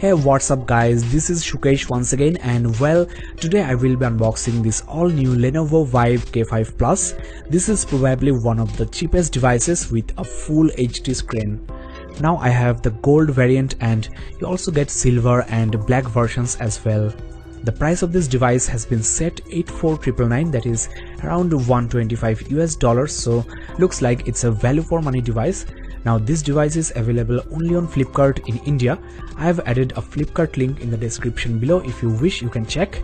Hey, what's up guys, this is Shukesh once again, and well, today I will be unboxing this all new Lenovo Vibe K5 Plus. This is probably one of the cheapest devices with a full HD screen. Now I have the gold variant and you also get silver and black versions as well. The price of this device has been set $84,999, that is around $125 US, so looks like it's a value for money device. Now this device is available only on Flipkart in India. I have added a Flipkart link in the description below. If you wish, you can check.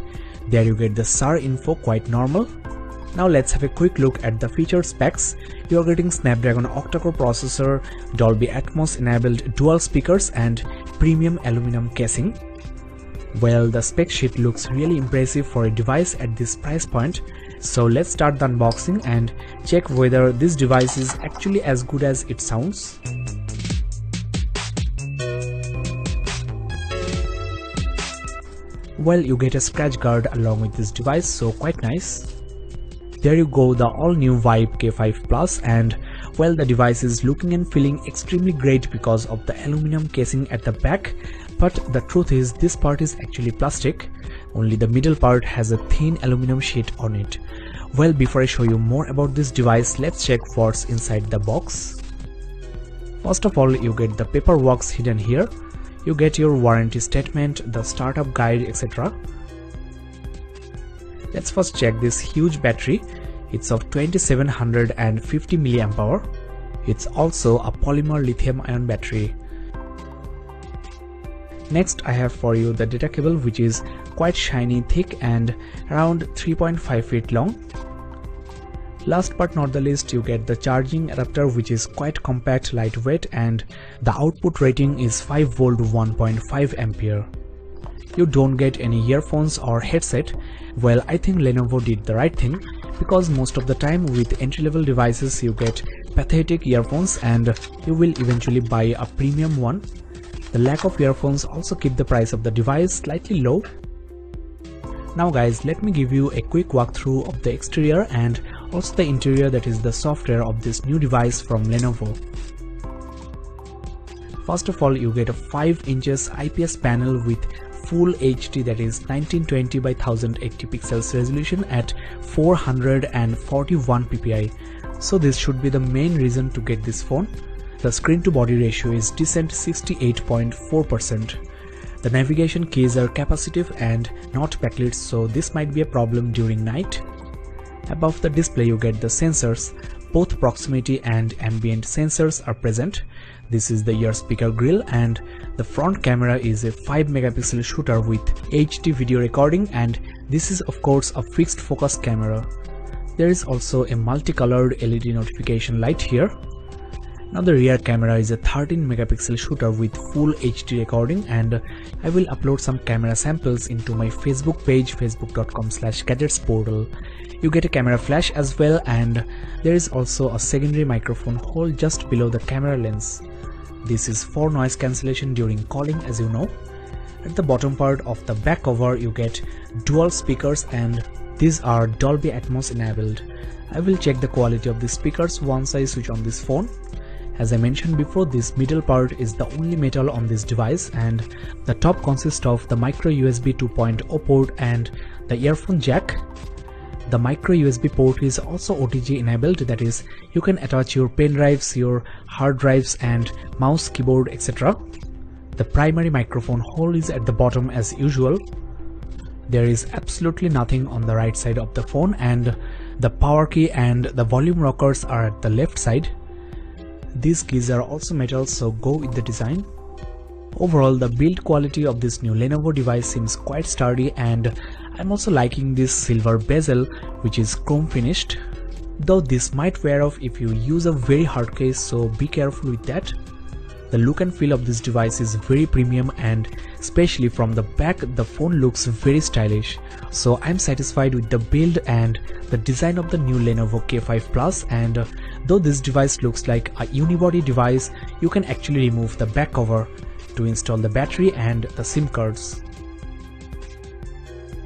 There you get the SAR info, quite normal. Now let's have a quick look at the feature specs. You are getting Snapdragon octa-core processor, Dolby Atmos enabled dual speakers and premium aluminum casing. Well, the spec sheet looks really impressive for a device at this price point. So let's start the unboxing and check whether this device is actually as good as it sounds. Well, you get a scratch guard along with this device, so quite nice. There you go, the all new Vibe K5 Plus, and well, the device is looking and feeling extremely great because of the aluminum casing at the back, but the truth is this part is actually plastic. Only the middle part has a thin aluminum sheet on it. Well, before I show you more about this device, let's check what's inside the box. First of all, you get the paperwork hidden here. You get your warranty statement, the startup guide, etc. Let's first check this huge battery. It's of 2750 mAh. It's also a polymer lithium-ion battery. Next, I have for you the data cable, which is quite shiny, thick and around 3.5 feet long. Last but not the least, you get the charging adapter, which is quite compact, lightweight, and the output rating is 5V 1.5 ampere. You don't get any earphones or headset. Well, I think Lenovo did the right thing, because most of the time with entry-level devices you get pathetic earphones and you will eventually buy a premium one. The lack of earphones also keep the price of the device slightly low. Now guys, let me give you a quick walkthrough of the exterior and also the interior, that is the software of this new device from Lenovo. First of all, you get a 5 inches IPS panel with full HD, that is 1920 by 1080 pixels resolution at 441 ppi. So this should be the main reason to get this phone. The screen to body ratio is decent 68.4%. The navigation keys are capacitive and not backlit, so this might be a problem during night. Above the display you get the sensors. Both proximity and ambient sensors are present. This is the ear speaker grill, and the front camera is a 5 megapixel shooter with HD video recording, and this is of course a fixed focus camera. There is also a multicolored LED notification light here. Now the rear camera is a 13 megapixel shooter with full HD recording, and I will upload some camera samples into my Facebook page, facebook.com/gadgetsportal. You get a camera flash as well, and there is also a secondary microphone hole just below the camera lens. This is for noise cancellation during calling, as you know. At the bottom part of the back cover you get dual speakers, and these are Dolby Atmos enabled. I will check the quality of the speakers once I switch on this phone. As I mentioned before, this middle part is the only metal on this device, and the top consists of the micro USB 2.0 port and the earphone jack. The micro USB port is also OTG enabled, that is you can attach your pen drives, your hard drives and mouse, keyboard, etc. The primary microphone hole is at the bottom as usual. There is absolutely nothing on the right side of the phone, and the power key and the volume rockers are at the left side. These keys are also metal, so go with the design. Overall, the build quality of this new Lenovo device seems quite sturdy, and I'm also liking this silver bezel, which is chrome finished. Though this might wear off if you use a very hard case, so be careful with that. The look and feel of this device is very premium, and especially from the back the phone looks very stylish. So I'm satisfied with the build and the design of the new Lenovo K5 Plus, and though this device looks like a unibody device, you can actually remove the back cover to install the battery and the SIM cards.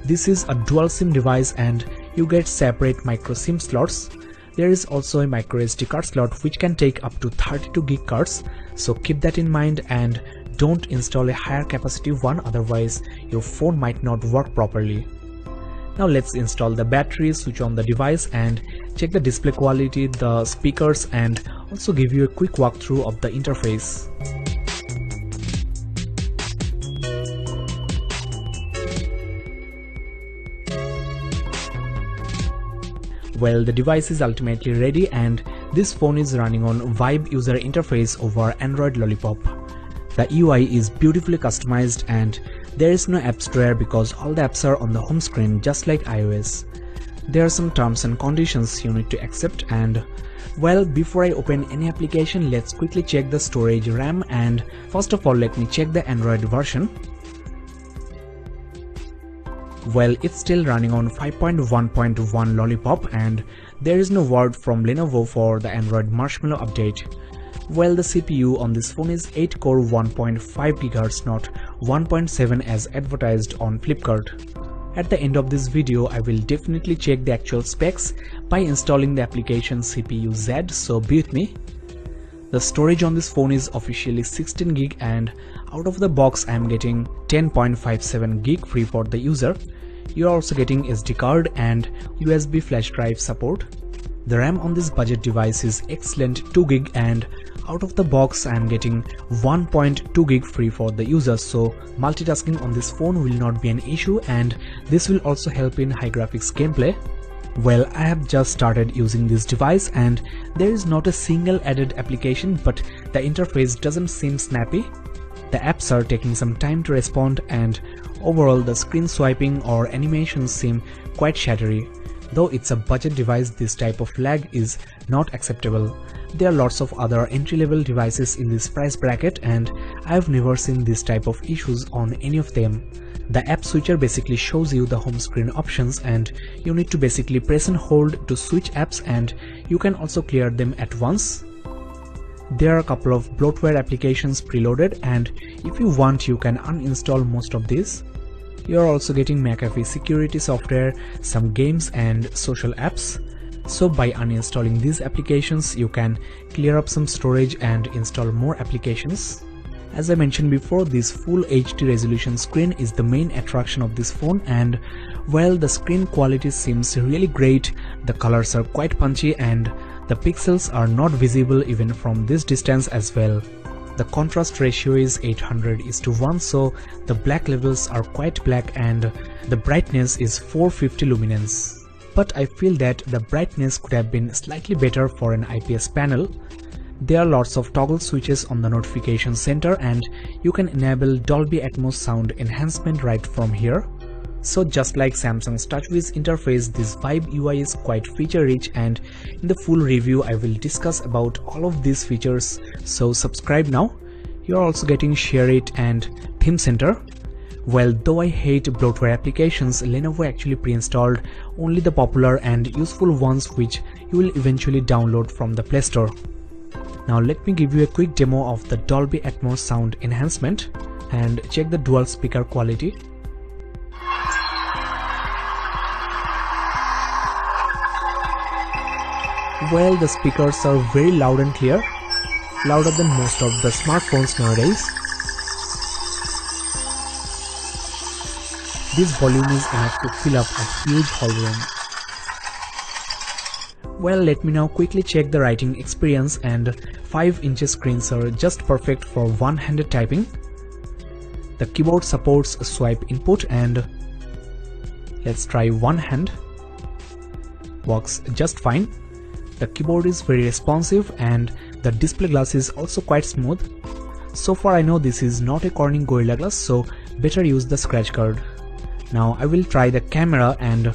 This is a dual SIM device and you get separate micro SIM slots. There is also a micro SD card slot which can take up to 32 gig cards, so keep that in mind and don't install a higher capacity one, otherwise your phone might not work properly. Now let's install the battery, switch on the device and check the display quality, the speakers, and also give you a quick walkthrough of the interface. Well, the device is ultimately ready and this phone is running on Vibe user interface over Android Lollipop. The UI is beautifully customized and there is no app store because all the apps are on the home screen just like iOS. There are some terms and conditions you need to accept, and well, before I open any application, let's quickly check the storage, RAM, and first of all let me check the Android version. Well, it's still running on 5.1.1 Lollipop and there is no word from Lenovo for the Android Marshmallow update. Well, the CPU on this phone is 8-core 1.5 GHz, not 1.7 as advertised on Flipkart. At the end of this video, I will definitely check the actual specs by installing the application CPU-Z, so be with me. The storage on this phone is officially 16 GB and out of the box I am getting 10.57 GB free for the user. You are also getting SD card and USB flash drive support. The RAM on this budget device is excellent, 2 GB, and out of the box I am getting 1.2 GB free for the user, so multitasking on this phone will not be an issue and this will also help in high graphics gameplay. Well, I have just started using this device and there is not a single added application, but the interface doesn't seem snappy. The apps are taking some time to respond and overall the screen swiping or animations seem quite shattery. Though it's a budget device, this type of lag is not acceptable. There are lots of other entry-level devices in this price bracket and I've never seen this type of issues on any of them. The app switcher basically shows you the home screen options and you need to basically press and hold to switch apps, and you can also clear them at once. There are a couple of bloatware applications preloaded and if you want you can uninstall most of these. You are also getting McAfee security software, some games and social apps. So by uninstalling these applications you can clear up some storage and install more applications. As I mentioned before, this full HD resolution screen is the main attraction of this phone, and well, the screen quality seems really great. The colors are quite punchy and the pixels are not visible even from this distance as well. The contrast ratio is 800:1, so the black levels are quite black and the brightness is 450 luminance. But I feel that the brightness could have been slightly better for an IPS panel. There are lots of toggle switches on the notification center and you can enable Dolby Atmos sound enhancement right from here. So just like Samsung's TouchWiz interface, this Vibe UI is quite feature rich, and in the full review I will discuss about all of these features, so subscribe now. You are also getting Share It and Theme Center. Well, though I hate bloatware applications, Lenovo actually pre-installed only the popular and useful ones which you will eventually download from the Play Store. Now let me give you a quick demo of the Dolby Atmos sound enhancement and check the dual speaker quality. Well, the speakers are very loud and clear, louder than most of the smartphones nowadays. This volume is enough to fill up a huge hall room. Well, let me now quickly check the writing experience, and 5-inch screens are just perfect for one-handed typing. The keyboard supports a swipe input, and let's try one hand. Works just fine. The keyboard is very responsive and the display glass is also quite smooth. So far I know this is not a Corning Gorilla Glass, so better use the scratch card. Now I will try the camera, and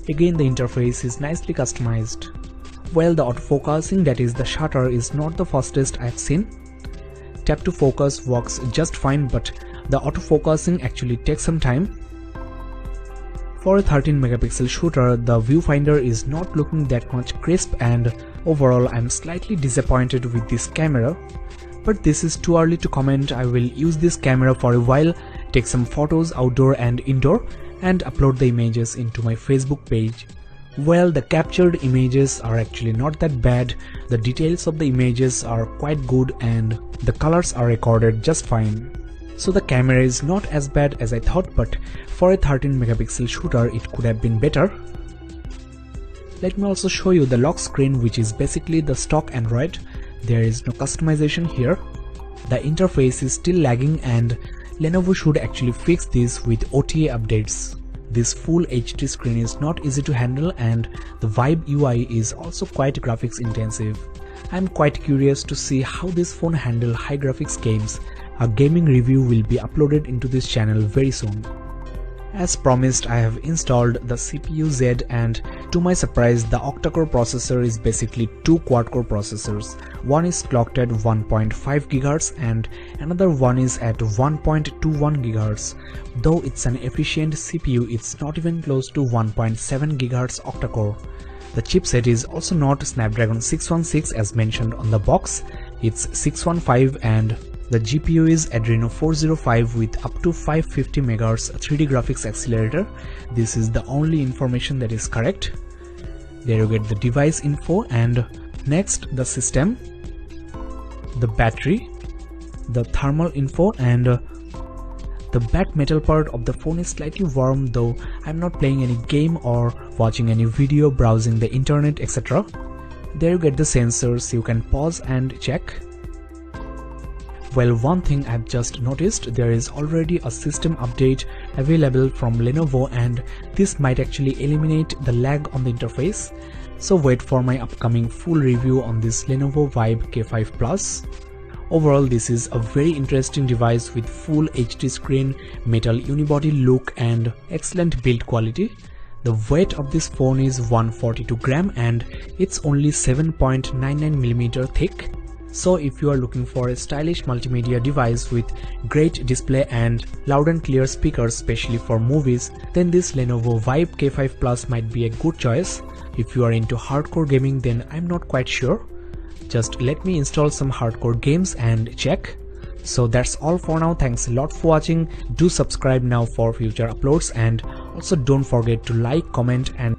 again the interface is nicely customized. Well, the autofocusing, that is the shutter, is not the fastest I've seen. Tap to focus works just fine, but the autofocusing actually takes some time. For a 13 megapixel shooter, the viewfinder is not looking that much crisp, and overall I'm slightly disappointed with this camera. But this is too early to comment. I will use this camera for a while, take some photos outdoor and indoor, and upload the images into my Facebook page. Well, the captured images are actually not that bad. The details of the images are quite good and the colors are recorded just fine. So the camera is not as bad as I thought, but for a 13 megapixel shooter it could have been better. Let me also show you the lock screen, which is basically the stock Android. There is no customization here. The interface is still lagging and Lenovo should actually fix this with OTA updates. This full HD screen is not easy to handle and the Vibe UI is also quite graphics intensive. I am quite curious to see how this phone handle high graphics games. A gaming review will be uploaded into this channel very soon. As promised, I have installed the CPU Z, and to my surprise the octa-core processor is basically two quad-core processors. One is clocked at 1.5 GHz and another one is at 1.21 GHz. Though it's an efficient CPU, it's not even close to 1.7 GHz octa-core. The chipset is also not Snapdragon 616 as mentioned on the box, it's 615, and the GPU is Adreno 405 with up to 550 MHz 3D graphics accelerator. This is the only information that is correct. There you get the device info, and next the system, the battery, the thermal info, and the back metal part of the phone is slightly warm, though I'm not playing any game or watching any video, browsing the internet, etc. There you get the sensors, you can pause and check. Well, one thing I've just noticed, there is already a system update available from Lenovo, and this might actually eliminate the lag on the interface. So wait for my upcoming full review on this Lenovo Vibe K5 Plus. Overall, this is a very interesting device with full HD screen, metal unibody look and excellent build quality. The weight of this phone is 142 gram and it's only 7.99mm thick. So if you are looking for a stylish multimedia device with great display and loud and clear speakers, especially for movies, then this Lenovo Vibe K5 Plus might be a good choice. If you are into hardcore gaming, then I'm not quite sure. Just let me install some hardcore games and check. So that's all for now. Thanks a lot for watching. Do subscribe now for future uploads, and also don't forget to like, comment and